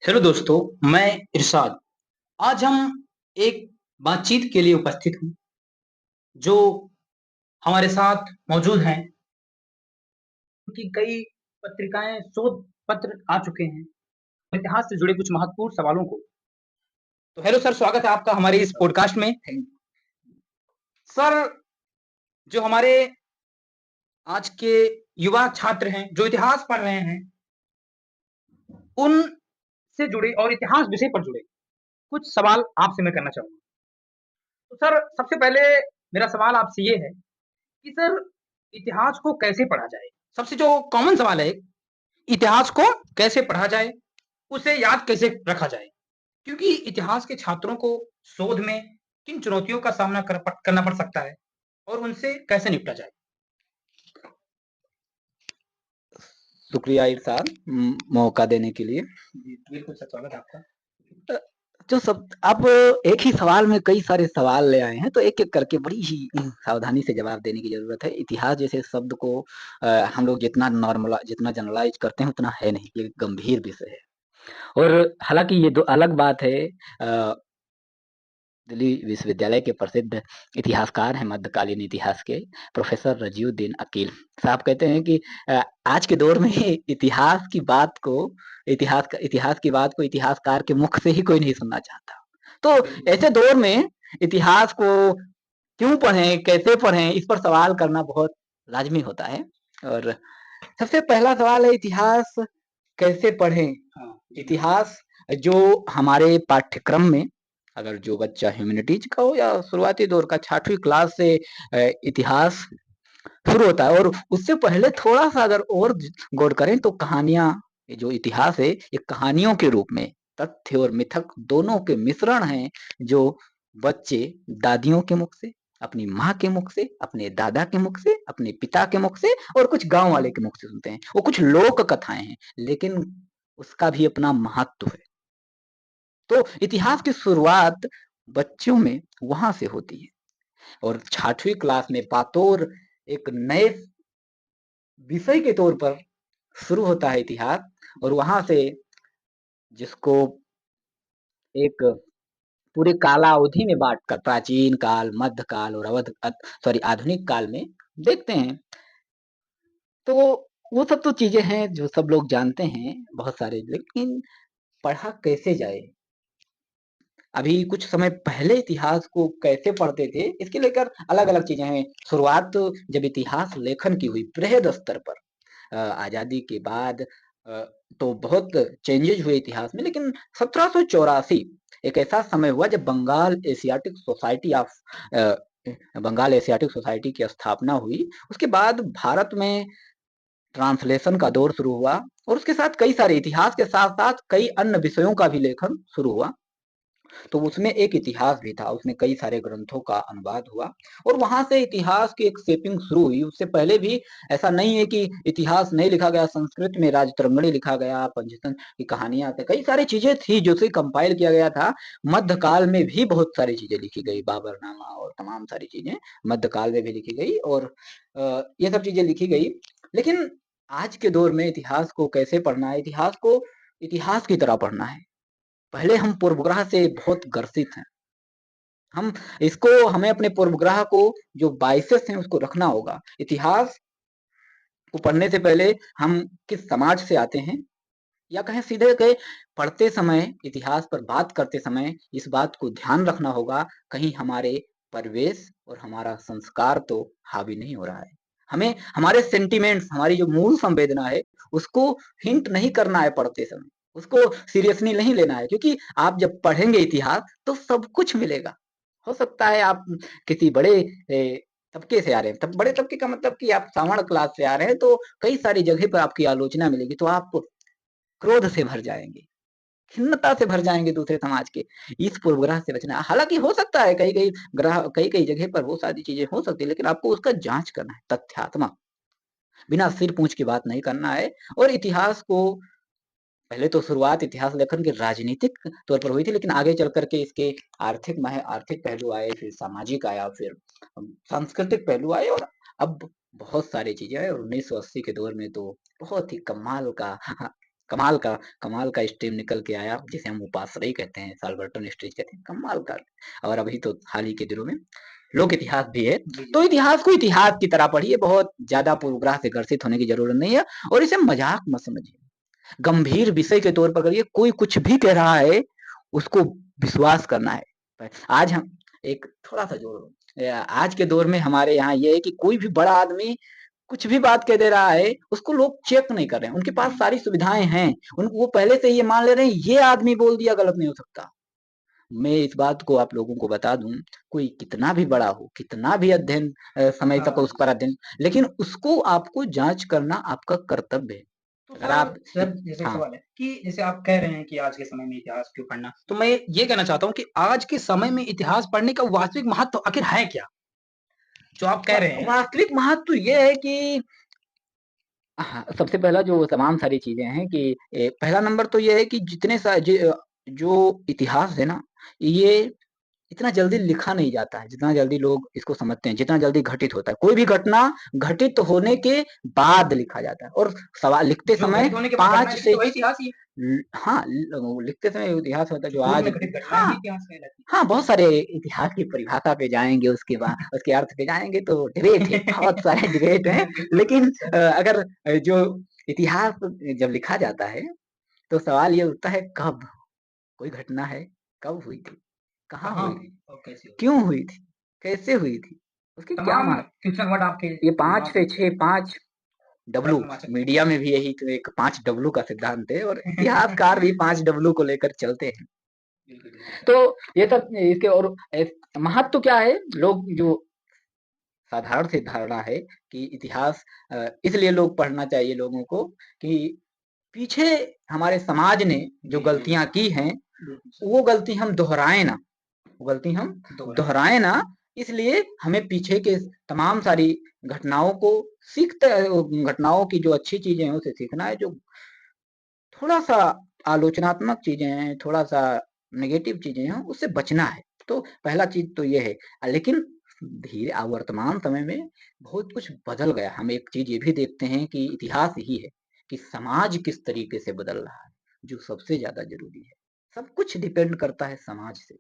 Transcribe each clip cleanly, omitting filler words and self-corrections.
Hello दोस्तों, मैं इरशाद। आज हम एक बातचीत के लिए उपस्थित हूँ, जो हमारे साथ मौजूद हैं, उनकी कई पत्रिकाएँ, शोध पत्र आ चुके हैं, इतिहास से जुड़े कुछ महत्वपूर्ण सवालों को। तो हेलो सर, स्वागत है आपका हमारे इस पॉडकास्ट में। सर, जो हमारे आज के युवा छात्र हैं, जो इतिहास पढ़ रहे हैं, उनसे जुड़े और इतिहास विषय पर जुड़े कुछ सवाल आपसे मैं करना चाहूँगा। तो सर, सबसे पहले मेरा सवाल आपसे ये है कि सर इतिहास को कैसे पढ़ा जाए? सबसे जो कॉमन सवाल है, इतिहास को कैसे पढ़ा जाए? उसे याद कैसे रखा जाए? क्योंकि इतिहास के छात्रों को शोध में किन चुनौतियों का सामना करना पड़ सकता है और उनसे कैसे निपटा जाए? शुक्रिया इरशाद मौका देने के लिए। जी, बिल्कुल सर, स्वागत है आपका। अ, जो सब आप एक ही सवाल में कई सारे सवाल ले आए हैं, तो एक-एक करके बड़ी ही सावधानी से जवाब देने की ज़रूरत है। इतिहास जैसे शब्द को हम लोग जितना जनरलाइज़ करते हैं उतना है नहीं, ये गंभीर विषय है। और हालाँकि ये 2 अलग बात है। अ, दिल्ली विश्वविद्यालय के प्रसिद्ध इतिहासकार हैं मध्यकालीन इतिहास के, प्रोफ़ेसर रजीउद्दीन अकील साहब कहते हैं कि आज के दौर में इतिहास की बात को इतिहासकार के मुख से ही कोई नहीं सुनना चाहता। तो बिल्कुल। ऐसे दौर में इतिहास को क्यों पढ़ें, कैसे पढ़ें, इस पर सवाल करना बहुत लाज़मी होता है। और सबसे पहला सवाल है, इतिहास कैसे पढ़ें? हाँ, जी। इतिहास जो हमारे पाठ्यक्रम में, अगर जो बच्चा ह्यूमैनिटीज़ का हो या शुरुआती दौर का 6वीं क्लास से इतिहास शुरू होता है, और उससे पहले थोड़ा-सा अगर और गौर करें तो कहानियाँ, ये जो इतिहास है, ये कहानियों के रूप में तथ्य और मिथक दोनों के मिश्रण हैं, जो बच्चे दादियों के मुख से, अपनी माँ के मुख से, अपने दादा के मुख से, अपने पिता के मुख से और कुछ गाँव वाले के मुख से सुनते हैं। वो कुछ लोक कथाएँ हैं, लेकिन उसका भी अपना महत्व है। तो इतिहास की शुरुआत बच्चों में वहाँ से होती है, और 6वीं क्लास में बतौर एक नए विषय के तौर पर शुरू होता है इतिहास। और वहाँ से जिसको एक पूरे कालावधि में बाँटकर प्राचीन काल, मध्यकाल और आधुनिक काल में देखते हैं। तो वो सब तो चीज़ें हैं जो सब लोग जानते हैं, बहुत सारे, लेकिन पढ़ा कैसे जाए? अभी कुछ समय पहले इतिहास को कैसे पढ़ते थे, इसके लेकर अलग-अलग चीज़ें हैं। शुरुआत तो जब इतिहास लेखन की हुई बृहद स्तर पर, आज़ादी के बाद, तो बहुत चेंजेज़ हुए इतिहास में, लेकिन 1784 एक ऐसा समय हुआ जब अ, बंगाल एशियाटिक सोसाइटी की स्थापना हुई। उसके बाद भारत में ट्रांसलेशन का दौर शुरू हुआ, और उसके साथ कई सारे इतिहास के साथ-साथ कई अन्य विषयों का भी लेखन शुरू हुआ। तो उसमें एक इतिहास भी था, उसमें कई सारे ग्रंथों का अनुवाद हुआ, और वहाँ से इतिहास की एक शेपिंग शुरू हुई। उससे पहले भी ऐसा नहीं है कि इतिहास नहीं लिखा गया, संस्कृत में राजतरंगिणी लिखा गया, पंचतंत्र की कहानियाँ थी, कई सारी चीज़ें थी जो उसे कंपाइल किया गया था। मध्यकाल में भी बहुत सारी चीज़ें लिखी गई, बाबरनामा और तमाम सारी चीज़ें मध्यकाल में भी लिखी गई, और ये सब चीज़ें लिखी गई। लेकिन आज के दौर में इतिहास को कैसे पढ़ना है? इतिहास को इतिहास की तरह पढ़ना है। पहले हम पूर्वग्रह से बहुत ग्रसित हैं। हम हमें अपने पूर्वग्रह को, जो बायसेस हैं, उसको रखना होगा। इतिहास को पढ़ने से पहले हम किस समाज से आते हैं, या कहें सीधे कहें, पढ़ते समय, इतिहास पर बात करते समय इस बात को ध्यान रखना होगा, कहीं हमारे परिवेश और हमारा संस्कार तो हावी नहीं हो रहा है। हमें हमारे सेंटिमेंट्स, हमारी जो मूल संवेदना है, उसको हिंट नहीं करना है पढ़ते समय। उसको सीरियसली नहीं लेना है, क्योंकि आप जब पढ़ेंगे इतिहास तो सब कुछ मिलेगा। हो सकता है आप किसी बड़े तबके से आ रहे हैं, तब बड़े तबके का मतलब कि आप सामान्य क्लास से आ रहे हैं, तो कई सारी जगह पर आपकी आलोचना मिलेगी, तो आप क्रोध से भर जाएँगे, खिन्नता से भर जाएँगे दूसरे समाज के। इस पूर्वग्रह से बचना है। हालाँकि हो सकता है कई-कई जगह पर वो सारी चीज़ें हो सकती हैं, लेकिन आपको उसका जाँच करना है, तथ्यात्मक, बिना सिर पूछ की बात नहीं करना है। और इतिहास को पहले तो शुरुआत इतिहास लेखन के राजनीतिक तौर पर हुई थी, लेकिन आगे चल कर के इसके आर्थिक पहलू आए, फिर सामाजिक आया, फिर सांस्कृतिक पहलू आए, और अब बहुत सारी चीज़ें हैं। और 1980 के दौर में तो बहुत ही कमाल का कमाल का स्ट्रीम निकल के आया, जिसे हम उपाश्रयी कहते हैं, साल्वर्टन स्ट्रीट कहते हैं, कमाल का। और अभी तो हाल ही के दिनों में लोक इतिहास भी है। तो इतिहास को इतिहास की तरह पढ़िए, बहुत ज्यादा पूर्वग्रह से ग्रसित होने की जरूरत नहीं है, और इसे मजाक मत समझिए, गंभीर विषय के तौर पर करिए। कोई कुछ भी कह रहा है उसको विश्वास करना है। आज हम एक थोड़ा सा जोड़, आज के दौर में हमारे यहाँ ये है कि कोई भी बड़ा आदमी कुछ भी बात कह दे रहा है, उसको लोग चेक नहीं कर रहे हैं, उनके पास सारी सुविधाएं हैं, उनको वो पहले से ये मान ले रहे हैं ये आदमी बोल दिया गलत नहीं हो सकता। मैं इस बात को आप लोगों को बता दूं, कोई कितना भी बड़ा हो, कितना भी अध्ययन समय तक उस पर अध्ययन, लेकिन उसको आपको जांच करना आपका कर्तव्य है। तो अगर सर आप जैसे एक हाँ सवाल है कि जैसे आप कह रहे हैं कि आज के समय में इतिहास क्यों पढ़ना, तो मैं ये कहना चाहता हूँ कि आज के समय में इतिहास पढ़ने का वास्तविक महत्व आखिर है क्या? जो आप कह रहे हैं। वास्तविक महत्व ये है कि हाँ, सबसे पहला जो तमाम सारी चीजें हैं कि पहला नंबर तो ये है कि जो इतिहास है ना, ये इतना जल्दी लिखा नहीं जाता है जितना जल्दी लोग इसको समझते हैं, जितना जल्दी घटित होता है। कोई भी घटना घटित होने के बाद लिखा जाता है, और सवाल लिखते जो समय घटित होने के बाद घटना 5 लिखी से तो वही इतिहास ही है। हाँ, लिखते समय इतिहास होता है जो जो पूर्व आज में घटित घटनाएं ही हाँ इतिहास कहलाती हाँ, बहुत सारे इतिहास की परिभाषा पे जाएंगे, उसके बाद उसके अर्थ पे जाएंगे तो डिबेट है, बहुत सारे डिबेट हैं। हैं। बिल्कुल लेकिन सर। अगर जो इतिहास जब लिखा जाता है तो सवाल ये उठता है कब कोई घटना है, कब हुई थी, कहाँ कहाँ हुई हुई थी, और कैसे हुई? क्यों हुई थी, कैसे हुई थी, उसके क्या तमाम महत्व। फ्यूचर वर्ड आपके ये 5 दिमाग से में 6 5 डब्लू, प्रश्न वाचक थे। मीडिया में भी यही तो एक 5 डब्लू का सिद्धांत है, और इतिहासकार भी 5 डब्लू को लेकर चलते हैं। बिल्कुल, बिल्कुल सर। तो ये सब इसके, और महत्व क्या है, लोग जो साधारण सी धारणा है कि इतिहास इसलिए लोग पढ़ना चाहिए लोगों को कि पीछे हमारे समाज ने जो जी, जी। गलतियां की हैं, बिल्कुल सर। वो गलती हम दोहराए ना, वो गलती हम दोहराए। दोहराए ना। इसलिए हमें पीछे के तमाम सारी घटनाओं को सीखते, घटनाओं की जो अच्छी चीजें हैं उसे सीखना है, जो थोड़ा सा आलोचनात्मक चीजें हैं, थोड़ा सा नेगेटिव चीजें हैं, उससे बचना है। तो पहला चीज तो ये है। लेकिन धीरे वर्तमान समय में बहुत कुछ बदल गया। हम एक चीज ये भी देखते हैं कि इतिहास यही है कि समाज किस तरीके से बदल रहा है, जो सबसे ज्यादा जरूरी है। सब कुछ डिपेंड करता है समाज से।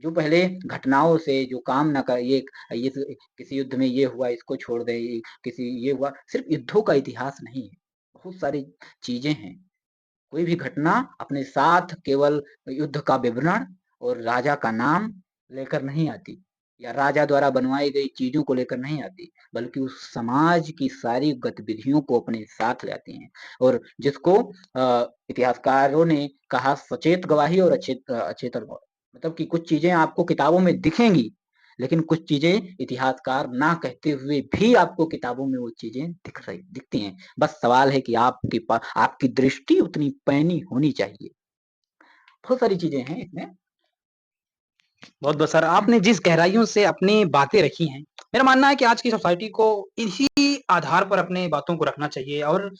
जो पहले घटनाओं से जो काम ना कर, ये किसी युद्ध में ये हुआ इसको छोड़ दे, किसी ये हुआ, सिर्फ युद्धों का इतिहास नहीं है, बहुत सारी चीजें हैं। कोई भी घटना अपने साथ केवल युद्ध का विवरण और राजा का नाम लेकर नहीं आती, या राजा द्वारा बनवाई गई चीजों को लेकर नहीं आती, बल्कि उस समाज की सारी गतिविधियों को अपने साथ ले आती हैं। और जिसको इतिहासकारों ने कहा सचेत गवाही और अचेतन गवाही, मतलब कि कुछ चीजें आपको किताबों में दिखेंगी, लेकिन कुछ चीजें इतिहासकार ना कहते हुए भी आपको किताबों में वो चीजें दिखती हैं। बस सवाल है कि आपकी दृष्टि उतनी पैनी होनी चाहिए। बहुत सारी चीजें हैं इसमें। बहुत बहुत सर, आपने जिस गहराइयों से अपनी बातें रखी हैं, मेरा मानना है कि आज की सोसाइटी को इसी आधार पर अपने बातों को रखना चाहिए और